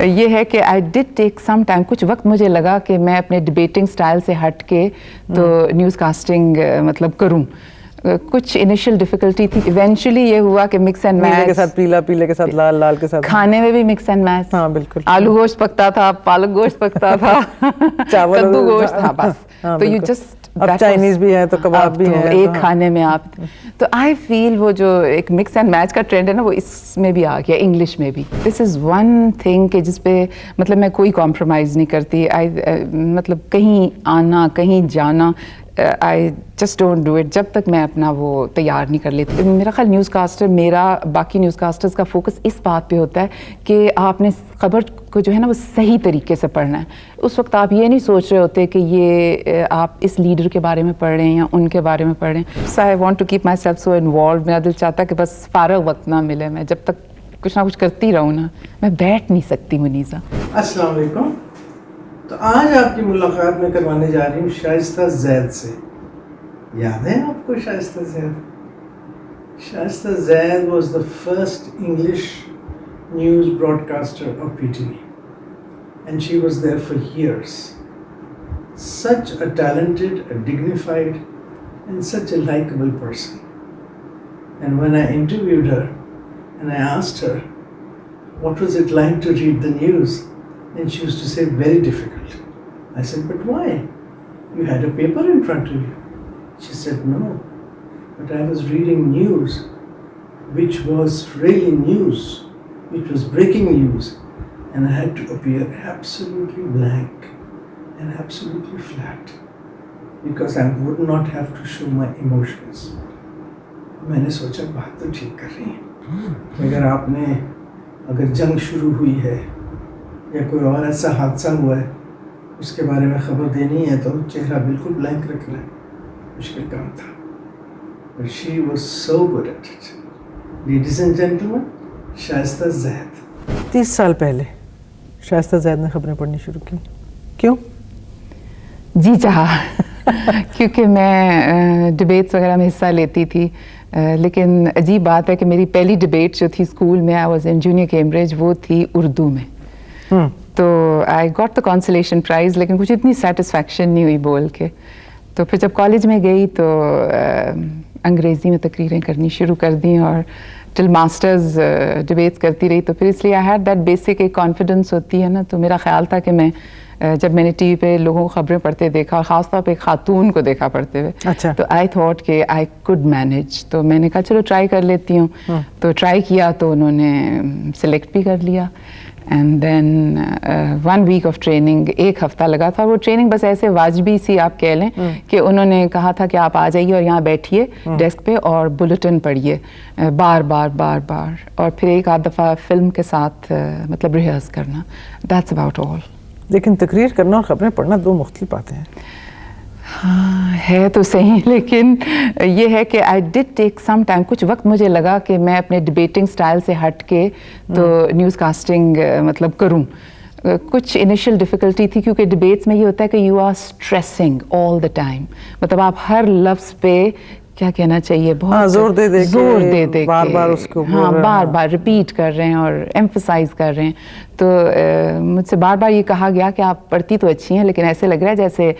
یہ ہے کہ آئی ڈڈ ٹیک سم ٹائم, کچھ وقت مجھے لگا کہ میں اپنے ڈبیٹنگ سٹائل سے ہٹ کے تو نیوز کاسٹنگ مطلب کروں. کچھ انیشیل ڈیفیکلٹی تھی, ایونچولی یہ ہوا کہ مکس اینڈ میچ, پیلے کے ساتھ پیلا, پیلے کے ساتھ لال, لال کے ساتھ کھانے میں بھی مکس اینڈ میچ. ہاں بالکل, آلو گوشت پکتا تھا, پالک گوشت پکتا تھا, کدو گوشت تھا بس. تو یو جسٹ, اب چائنیز بھی ہے تو کباب بھی ہے ایک کھانے میں آپ. تو آئی فیل وہ جو ایک مکس اینڈ میچ کا ٹرینڈ ہے نا, وہ اس میں بھی آ گیا, انگلش میں بھی. دس از ون تھنگ کہ جس پہ مطلب میں کوئی کمپرومائز نہیں کرتی. مطلب کہیں آنا کہیں جانا, I just don't do it جب تک میں اپنا وہ تیار نہیں کر لیتی. میرا خیال نیوز کاسٹر, میرا باقی نیوز کاسٹرز کا فوکس اس بات پہ ہوتا ہے کہ آپ نے خبر کو جو ہے نا وہ صحیح طریقے سے پڑھنا ہے. اس وقت آپ یہ نہیں سوچ رہے ہوتے کہ یہ آپ اس لیڈر کے بارے میں پڑھ رہے ہیں یا ان کے بارے میں پڑھ رہے ہیں. So I want to keep myself so involved. میرا دل چاہتا ہے کہ بس فارغ وقت نہ ملے, میں جب تک کچھ نہ کچھ کرتی رہوں نا, میں بیٹھ نہیں سکتی. منیزہ السلام علیکم. تو آج آپ کی ملاقات میں کروانے جا رہی ہوں شائستہ زید سے. یاد ہے آپ کو Shaista Zaid? Shaista Zaid was the first English news broadcaster of P T V and she was there for years. Such a talented, a dignified and such a likable person. And when I interviewed her and I asked her what was it like to read the news, and she used to say very difficult. I said, but why? You had a paper in front of you. She said, no, but I was reading news which was really news, which was breaking news, and I had to appear absolutely blank and absolutely flat because I would not have to show my emotions. میں نے سوچا بات تو ٹھیک کر رہی ہیں, مگر آپ نے اگر جنگ شروع ہوئی ہے یا کوئی اور ایسا حادثہ ہوا ہے اس کے بارے میں خبر دینی ہے تو چہرہ بالکل بلینک رکھنا مشکل کام تھا. But she was so good at it. Ladies and gentlemen, شائستہ زید. 30 سال پہلے شائستہ زید نے خبریں پڑھنی شروع کی. کیوں؟ جی چاہا کیونکہ میں ڈبیٹس وغیرہ میں حصہ لیتی تھی, لیکن عجیب بات ہے کہ میری پہلی ڈبیٹ جو تھی اسکول میں, I was in junior Cambridge, وہ تھی اردو میں. تو آئی گاٹ دا کانسلیشن پرائز, لیکن کچھ اتنی سیٹسفیکشن نہیں ہوئی بول کے. تو پھر جب کالج میں گئی تو انگریزی میں تقریریں کرنی شروع کر دیں اور ٹل ماسٹرز ڈبیٹس کرتی رہی. تو پھر اس لیے آئی ہیڈ دیٹ بیسک ایک کانفیڈنس ہوتی ہے نا. تو میرا خیال تھا کہ میں جب میں نے ٹی وی پہ لوگوں کو خبریں پڑھتے دیکھا, اور خاص طور پہ ایک خاتون کو دیکھا پڑھتے ہوئے, تو آئی تھاٹ کہ آئی کوڈ مینیج. تو میں نے کہا چلو ٹرائی کر لیتی ہوں. تو ٹرائی کیا تو انہوں نے سلیکٹ بھی کر لیا. And then 1 week of training, 1 ہفتہ لگا تھا. وہ ٹریننگ بس ایسے واجبی سی آپ کہہ لیں کہ انہوں نے کہا تھا کہ آپ آ جائیے اور یہاں بیٹھیے ڈیسک پہ اور بلیٹن پڑھیے بار بار بار بار, اور پھر ایک آدھ دفعہ فلم کے ساتھ مطلب ریہرس کرنا. That's about all. لیکن تقریر کرنا اور خبریں پڑھنا 2 مختلف باتیں ہیں. ہاں ہے تو صحیح, لیکن یہ ہے کہ آئی ڈڈ ٹیک سم ٹائم, کچھ وقت مجھے لگا کہ میں اپنے ڈبیٹنگ سٹائل سے ہٹ کے تو نیوز کاسٹنگ مطلب کروں. کچھ انیشیل ڈیفیکلٹی تھی کیونکہ ڈبیٹس میں یہ ہوتا ہے کہ you are stressing all the time, مطلب آپ ہر لفظ پہ کیا کہنا چاہیے, بہت زور دے دے بار بار اس کو, ہاں بار بار ریپیٹ کر رہے ہیں اور ایمفسائز کر رہے ہیں. تو مجھ سے بار بار یہ کہا گیا کہ آپ پڑھتی تو اچھی ہیں لیکن ایسے لگ رہا ہے جیسے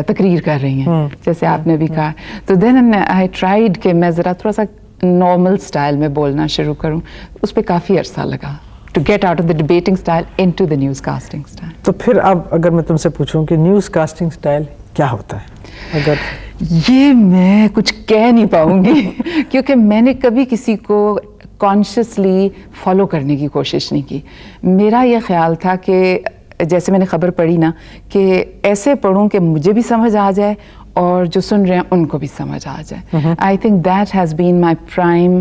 تقریر کر رہی ہیں, جیسے آپ نے بھی کہا. تو دین آئی ٹرائیڈ کہ میں ذرا تھوڑا سا نارمل سٹائل میں بولنا شروع کروں. اس پہ کافی عرصہ لگا to get out of the debating style into the news casting style. تو پھر اب اگر میں تم سے پوچھوں کہ نیوز کاسٹنگ سٹائل کیا ہوتا ہے, اگر یہ میں کچھ کہہ نہیں پاؤں گی کیونکہ میں نے کبھی کسی کو کانشیسلی فالو کرنے کی کوشش نہیں کی. میرا یہ خیال تھا کہ جیسے میں نے خبر پڑھی نا, کہ ایسے پڑھوں کہ مجھے بھی سمجھ آ جائے اور جو سن رہے ہیں ان کو بھی سمجھ آ جائے. I think that has been my prime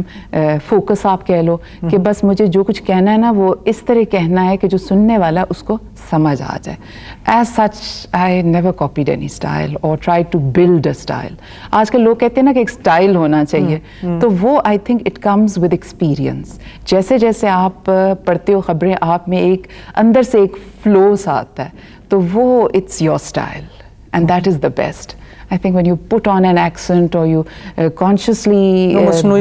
focus آپ کہہ لو, کہ بس مجھے جو کچھ کہنا ہے نا وہ اس طرح کہنا ہے کہ جو سننے والا اس کو سمجھ آ جائے. As such I never copied any style اور try to build a style. آج کل لوگ کہتے ہیں نا کہ ایک اسٹائل ہونا چاہیے, تو وہ I think it comes with experience. جیسے جیسے آپ پڑھتے ہو خبریں, آپ میں ایک اندر سے ایک فلو سا آتا ہے, تو وہ it's your style and that is the best. I think when you put on an accent or you consciously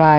by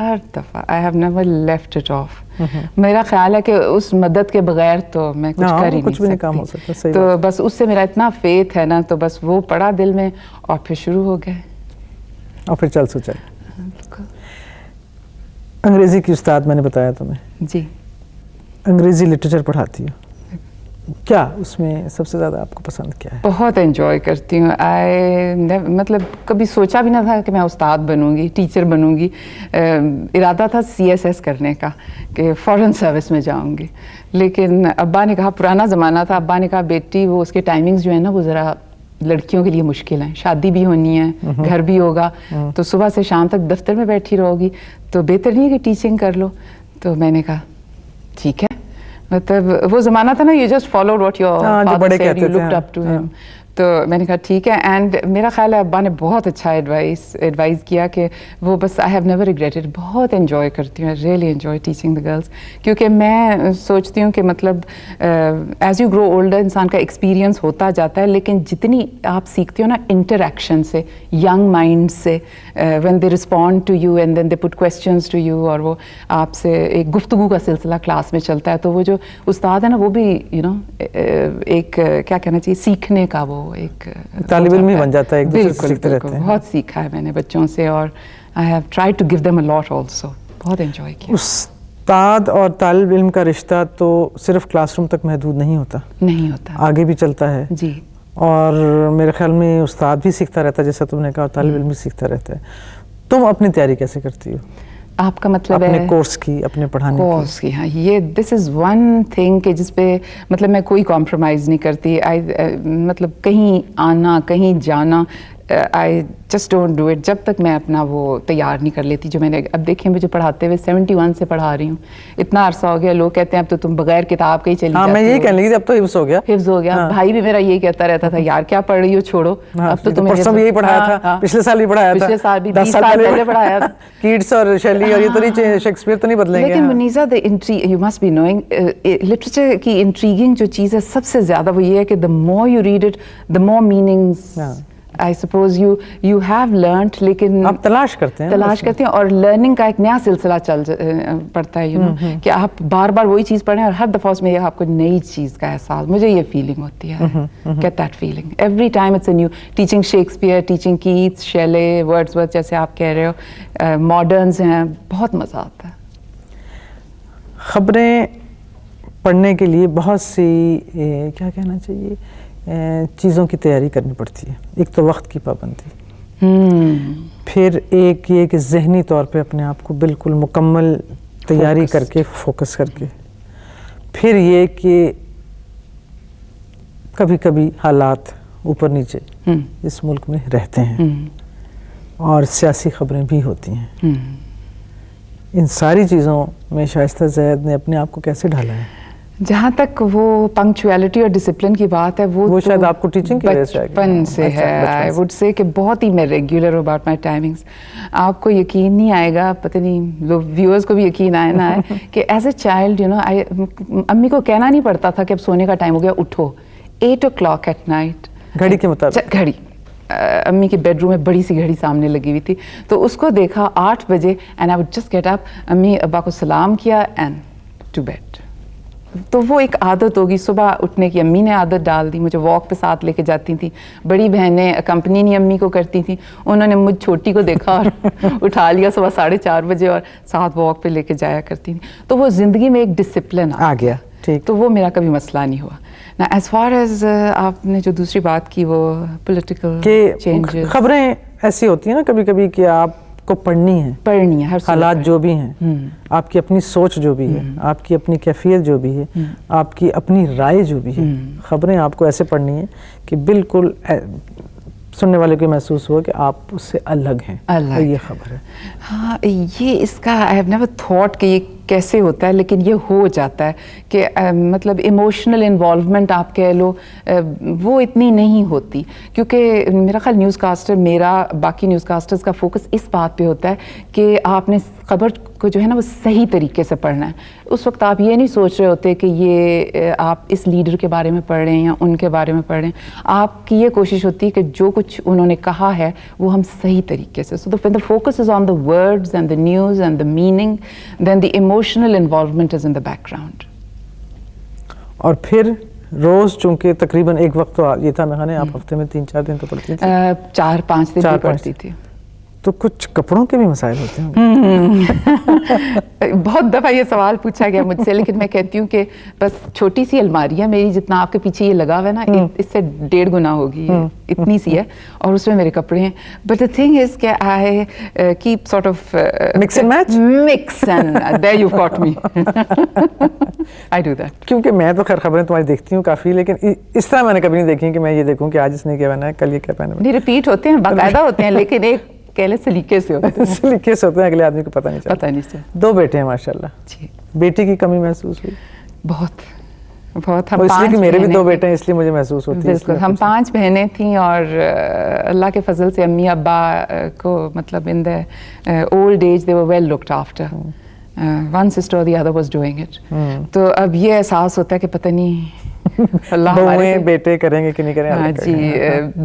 ہر دفعہ I have never left it off. میرا خیال ہے کہ اس مدد کے بغیر تو میں کچھ کر ہی نہیں کام ہو سکتا. تو بس اس سے میرا اتنا فیتھ ہے نا, تو بس وہ پڑا دل میں اور پھر شروع ہو گئے اور پھر چل سو چل. انگریزی کی استاد میں نے بتایا تمہیں. جی. انگریزی لٹریچر پڑھاتی ہو, کیا اس میں سب سے زیادہ آپ کو پسند کیا ہے؟ بہت انجوائے کرتی ہوں. مطلب کبھی سوچا بھی نہ تھا کہ میں استاد بنوں گی, ٹیچر بنوں گی. ارادہ تھا CSS کرنے کا کہ فورن سروس میں جاؤں گی, لیکن ابا نے کہا, پرانا زمانہ تھا, ابا نے کہا بیٹی وہ اس کے ٹائمنگز جو ہے نا وہ ذرا لڑکیوں کے لیے مشکل ہیں, شادی بھی ہونی ہے, گھر بھی ہوگا, تو صبح سے شام تک دفتر میں بیٹھی رہو گی, تو بہتر نہیں ہے کہ ٹیچنگ کر لو. تو میں نے کہا ٹھیک ہے. مطلب وہ زمانہ تھا نا, you just followed what your father said, you looked up to him. تو میں نے کہا ٹھیک ہے. اینڈ میرا خیال ہے ابا نے بہت اچھا ایڈوائز کیا کہ وہ بس آئی ہیو نیور ریگریٹڈ. بہت انجوائے کرتی ہوں, really enjoy teaching the girls, کیونکہ میں سوچتی ہوں کہ مطلب ایز یو گرو اولڈر انسان کا ایکسپیرینس ہوتا جاتا ہے, لیکن جتنی آپ سیکھتے ہو نا انٹریکشن سے, ینگ مائنڈ سے, when they respond to you and then they put questions to you, اور وہ آپ سے ایک گفتگو کا سلسلہ کلاس میں چلتا ہے, تو وہ جو استاد ہے نا وہ بھی یو نو ایک کیا کہنا چاہیے سیکھنے کا وہ ایک طالب علم ہی بن جاتا ہے, ایک دوسرے سے سیکھتے رہتے ہیں. بہت سیکھا ہے میں نے بچوں سے, اور I have tried to give them a lot also. بہت انجوائے کیا. استاد اور طالب علم کا رشتہ تو صرف کلاس روم تک محدود نہیں ہوتا, نہیں ہوتا, آگے بھی چلتا ہے. جی. اور میرے خیال میں استاد بھی سیکھتا رہتا ہے جیسا تم نے کہا, اور طالب علم بھی سیکھتا رہتا ہے. تم اپنی تیاری کیسے کرتی ہو آپ کا مطلب ہے اپنے کورس کی, اپنے پڑھانے کورس کی؟ ہاں, یہ دس از ون تھنگ کہ جس پہ مطلب میں کوئی کمپرومائز نہیں کرتی. مطلب کہیں آنا کہیں جانا, I just don't do it جب تک میں اپنا وہ تیار نہیں کر لیتی. جو میں نے اب دیکھیں مجھے پڑھاتے ہوئے 71 سے پڑھا رہی ہوں, اتنا عرصہ ہو گیا. لوگ کہتے ہیں اب تو تم بغیر کتاب کے ہی چلی جاتی. میں یہی کہنے لگی اب تو حفظ ہو گیا. حفظ ہو گیا. بھائی بھی میرا یہی کہتا رہتا تھا, یار کیا پڑھ رہی ہو, چھوڑو, اب تو تمہیں پرسوں یہی پڑھایا تھا, پچھلے سال بھی پڑھایا تھا, پچھلے سال بھی 20 سال پہلے پڑھایا تھا. کیٹس اور شیلی اور یہ تو نہیں, شیکسپیئر تو نہیں بدلیں گے. لیکن Muneeza you must be knowing literature کی انٹریگنگ جو چیز ہے سب سے زیادہ وہ یہ ہے کہ the more you read it the more meanings I suppose you have learnt, لیکن آپ تلاش کرتے ہیں, اور لرننگ کا ایک نیا سلسلہ چل پڑتا ہے, یو نو کہ آپ بار بار وہی چیز پڑھیں اور ہر دفعہ اس میں آپ کو نئی چیز کا احساس. مجھے یہ فیلنگ ہوتی ہے, get that feeling every time it's a new. teaching Shakespeare, teaching Keats, Shelley, Wordsworth جیسے آپ کہہ رہے ہو, ماڈرنز ہیں, بہت مزہ آتا ہے. خبریں پڑھنے کے لیے بہت سی کیا کہنا چاہیے چیزوں کی تیاری کرنی پڑتی ہے. ایک تو وقت کی پابندی, پھر ایک یہ کہ ذہنی طور پہ اپنے آپ کو بالکل مکمل تیاری کر کے فوکس کر کے, پھر یہ کہ کبھی کبھی حالات اوپر نیچے اس ملک میں رہتے ہیں اور سیاسی خبریں بھی ہوتی ہیں. ان ساری چیزوں میں شائستہ زید نے اپنے آپ کو کیسے ڈھالا ہے؟ جہاں تک وہ پنکچویلٹی اور ڈسپلن کی بات ہے وہ شاید آپ کو ٹیچنگ کی وجہ سے بچپن سے ہے. آئی وڈ سے کہ بہت ہی میں ریگولر ہوں اباؤٹ مائی ٹائمنگس. آپ کو یقین نہیں آئے گا, پتہ نہیں لوگ ویورز کو بھی یقین آئے نہ آئے کہ as a child you know امی کو کہنا نہیں پڑتا تھا کہ اب سونے کا ٹائم ہو گیا, اٹھو. 8 o'clock ایٹ نائٹ, گھڑی کے مطابق. گھڑی امی کے بیڈ روم میں بڑی سی گھڑی سامنے لگی ہوئی تھی, تو اس کو دیکھا 8 بجے and I would just get up, امی ابا کو سلام کیا اینڈ ٹو بیڈ. تو وہ ایک عادت ہوگی صبح اٹھنے کی. امی نے عادت ڈال دی, مجھے واک پہ ساتھ لے کے جاتی تھیں. بڑی بہنیں اکمپنی نہیں امی کو کرتی تھیں, انہوں نے مجھ چھوٹی کو دیکھا اور اٹھا لیا صبح 4:30 بجے اور ساتھ واک پہ لے کے جایا کرتی تھیں. تو وہ زندگی میں ایک ڈسپلن آ گیا. تو وہ میرا کبھی مسئلہ نہیں ہوا. نا ایز فار ایز آپ نے جو دوسری بات کی وہ پولیٹیکل چینجز, خبریں ایسی ہوتی ہیں نا کبھی کبھی کہ آپ کو پڑھنی ہے, حالات جو بھی ہیں, آپ کی اپنی سوچ جو بھی ہے, آپ کی اپنی کیفیت جو بھی ہے, آپ کی اپنی رائے جو بھی ہے, خبریں آپ کو ایسے پڑھنی ہیں کہ بالکل سننے والے کو محسوس ہوا کہ آپ اس سے الگ ہیں. یہ خبر ہے. ہاں, یہ اس کا آئی ہیو نیور تھاٹ کہ یہ کیسے ہوتا ہے, لیکن یہ ہو جاتا ہے کہ مطلب ایموشنل انوالومنٹ آپ کہہ لو وہ اتنی نہیں ہوتی, کیونکہ میرا خیال نیوز کاسٹر, میرا باقی نیوز کاسٹرز کا فوکس اس بات پہ ہوتا ہے کہ آپ نے خبر کو جو ہے نا وہ صحیح طریقے سے پڑھنا ہے. اس وقت آپ یہ نہیں سوچ رہے ہوتے کہ یہ آپ اس لیڈر کے بارے میں پڑھ رہے ہیں یا ان کے بارے میں پڑھ رہے ہیں. آپ کی یہ کوشش ہوتی ہے کہ جو کچھ انہوں نے کہا ہے وہ ہم صحیح طریقے سے. سو when the focus is on the words and the news and the meaning, then the emotional involvement is in the background. اور پھر روز چونکہ تقریباً ایک وقت تو یہ تھا میں نے آپ ہفتے میں 3-4 دن تو پڑھتی تھی, 4-5 دن پڑھتی تھی. تو کچھ کپڑوں کے بھی مسائل ہوتے ہیں. بہت دفعہ یہ سوال پوچھا گیا مجھ سے, لیکن میں کہتی ہوں کہ بس چھوٹی سی الماری ہے میری, جتنا آپ کے پیچھے یہ لگا ہوا ہے نا اس سے 1.5 گنا ہوگی, اتنی سی ہے, اور اس میں میرے کپڑے ہیں. بٹ the thing is کہ I keep sort of mix and match, mix and there you've got me. I do that. کیونکہ میں تو خیر خبریں تمہاری دیکھتی ہوں کافی, لیکن اس طرح میں نے کبھی نہیں دیکھی کہ میں یہ دیکھوں کہ آج اس نے کیا پہنا ہے, کل یہ کیا پہنا ہے. نہیں, ریپیٹ ہوتے ہیں, باقاعدہ ہوتے ہیں, لیکن ایک کہلے سلیقے سے ہوتے ہیں. سلیقے سے ہوتے ہیں, اگلے آدمی کو پتہ نہیں چلتا. 2 بیٹے ہیں ماشاءاللہ. جی. بیٹی کی کمی محسوس ہوئی؟ بہت بہت. ہم اس لیے کہ میرے بھی 2 بیٹے ہیں اس لیے مجھے محسوس ہوتی ہے. بالکل, ہم 5 بہنیں تھیں, اور اللہ کے فضل سے امی ابا کو مطلب in the old age they were well looked after. One sister or the other was doing it. تو اب یہ احساس ہوتا ہے کہ پتہ نہیں اللہ ہمارے بیٹے کریں گے کہ نہیں کریں. ہاں جی,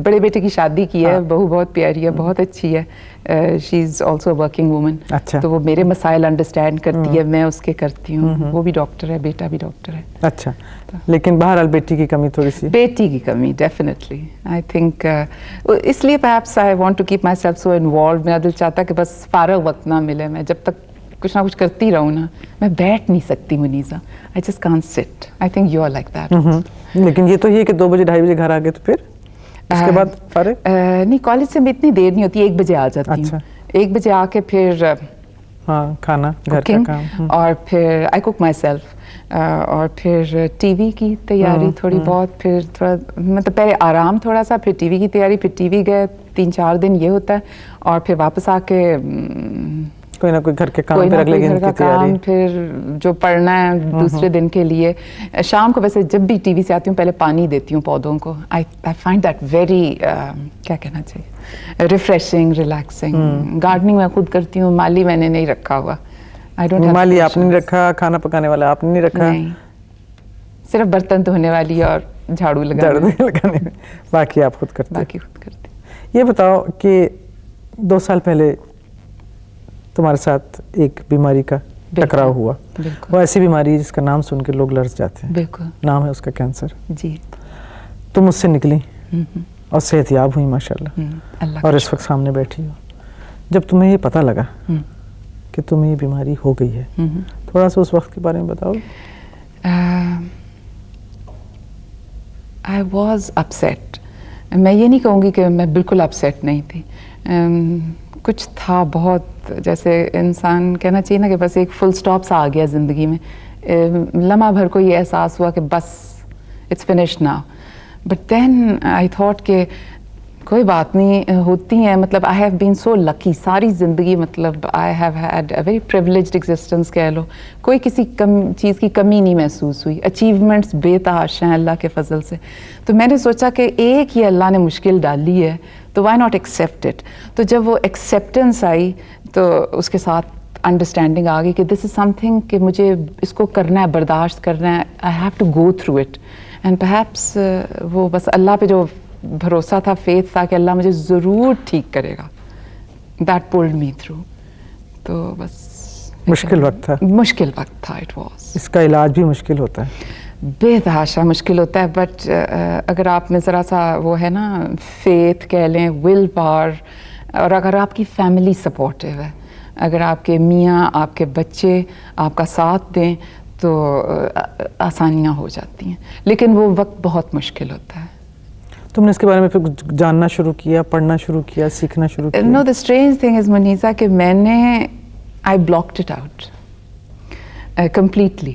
بڑے بیٹے کی شادی کی ہے, بہو بہت پیاری ہے, بہت اچھی ہے, she is also a working woman. تو وہ میرے مسائل انڈرسٹینڈ کرتی ہے, میں اس کے کرتی ہوں. وہ بھی ڈاکٹر ہے, بیٹا بھی ڈاکٹر ہے. اچھا, لیکن بہرحال بیٹی کی کمی تھوڑی سی. بیٹی کی کمی ڈیفینیٹلی, آئی تھنک اس لیے perhaps I want to keep myself so involved. میرا دل چاہتا ہے کہ بس فارغ وقت نہ ملے, میں جب تک کچھ نہ کچھ کرتی رہوں نا, میں بیٹھ نہیں سکتی منیزا. I just can't sit. I think you are like that. لیکن یہ تو یہ کہ 2 بجے 2:30 بجے گھر آ گئے تو پھر اس کے بعد فارغ؟ نہیں, کالج سے میں اتنی دیر نہیں ہوتی, 1 بجے آ جاتی ہوں. 1 بجے آ کے پھر کھانا گھر کا کام, اور پھر I cook myself, اور پھر ٹی وی کی تیاری تھوڑی بہت, پھر تھوڑا مطلب پہلے آرام تھوڑا سا, پھر ٹی وی کی تیاری, پھر ٹی وی گئے 3-4 دن یہ ہوتا ہے, اور پھر واپس آ کے کوئی نہ کوئی گھر کے کام, پھر اگلے دن کی تیاری, پھر جو پڑھنا ہے دوسرے دن کے لیے. شام کو ویسے جب بھی ٹی وی سے آتی ہوں پہلے پانی دیتی ہوں پودوں کو. I find that very کیا کہنا چاہیے, ریفریشنگ, ریلیکسنگ. گارڈننگ میں خود کرتی ہوں, مالی میں نے نہیں رکھا ہوا. مالی آپ نے نہیں رکھا, کھانا پکانے والا آپ نے نہیں رکھا؟ نہیں, صرف برتن دھونے والی اور جھاڑو لگانے, باقی آپ خود کرتے. باقی خود کرتے. یہ بتاؤ کہ 2 سال پہلے تمہارے ساتھ ایک بیماری کا ٹکراؤ ہوا. وہ ایسی بیماری ہے جس کا نام سن کے لوگ لرز جاتے ہیں. بالکل, نام ہے اس کا کینسر. جی. تم اس سے نکلی اور صحت یاب ہوئی ماشاءاللہ, اور اس وقت سامنے بیٹھی ہو. جب تمہیں یہ پتہ لگا کہ تمہیں یہ بیماری ہو گئی ہے, تھوڑا سا اس وقت کے بارے میں بتاؤ. I was upset. میں یہ نہیں کہوں گی کہ میں بالکل اپسیٹ نہیں تھی. کچھ تھا بہت, جیسے انسان کہنا چاہیے نا کہ بس ایک فل سٹاپ سا آ گیا زندگی میں. لمحہ بھر کو یہ احساس ہوا کہ بس it's finished now. But then I thought کہ کوئی بات نہیں, ہوتی ہیں, مطلب آئی ہیو بین سو لکی ساری زندگی, مطلب I have had a very privileged existence کہہ لو. کوئی کسی چیز کی کمی نہیں محسوس ہوئی, اچیومنٹس بے تحاشا ہیں اللہ کے فضل سے. تو میں نے سوچا کہ ایک ہی اللہ نے مشکل ڈالی ہے, تو وائی ناٹ ایکسیپٹ اٹ. تو جب وہ ایکسیپٹنس آئی تو اس کے ساتھ انڈرسٹینڈنگ آ گئی کہ دس از سم تھنگ کہ مجھے اس کو کرنا ہے, برداشت کرنا ہے. I have to go through it. And perhaps وہ بس اللہ پہ جو بھروسہ تھا, فیتھ تھا کہ اللہ مجھے ضرور ٹھیک کرے گا, دیٹ پولڈ می تھرو. تو بس مشکل وقت تھا, مشکل وقت تھا. It was. اس کا علاج بھی مشکل ہوتا ہے, بے تحاشا مشکل ہوتا ہے. بٹ اگر آپ میں ذرا سا وہ ہے نا فیتھ کہہ لیں, ول پاور, اور اگر آپ کی فیملی سپورٹیو ہے, اگر آپ کے میاں, آپ کے بچے آپ کا ساتھ دیں, تو آسانیاں ہو جاتی ہیں. لیکن وہ وقت بہت مشکل ہوتا ہے. تم نے اس کے بارے میں پھر جاننا شروع کیا, پڑھنا شروع کیا, سیکھنا شروع کیا؟ نو, دا اسٹرینج تھنگ از منیزا کہ میں نے آئی بلاکڈ اٹ آؤٹ کمپلیٹلی.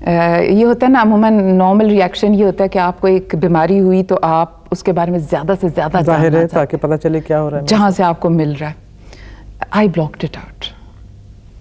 یہ ہوتا ہے نا عموماً نارمل ریئیکشن یہ ہوتا ہے کہ آپ کو ایک بیماری ہوئی تو آپ اس کے بارے میں زیادہ سے زیادہ ظاہر ہے تاکہ پتہ چلے کیا ہو رہا ہے, جہاں سے آپ کو مل رہا ہے. آئی بلاکڈ اٹ آؤٹ.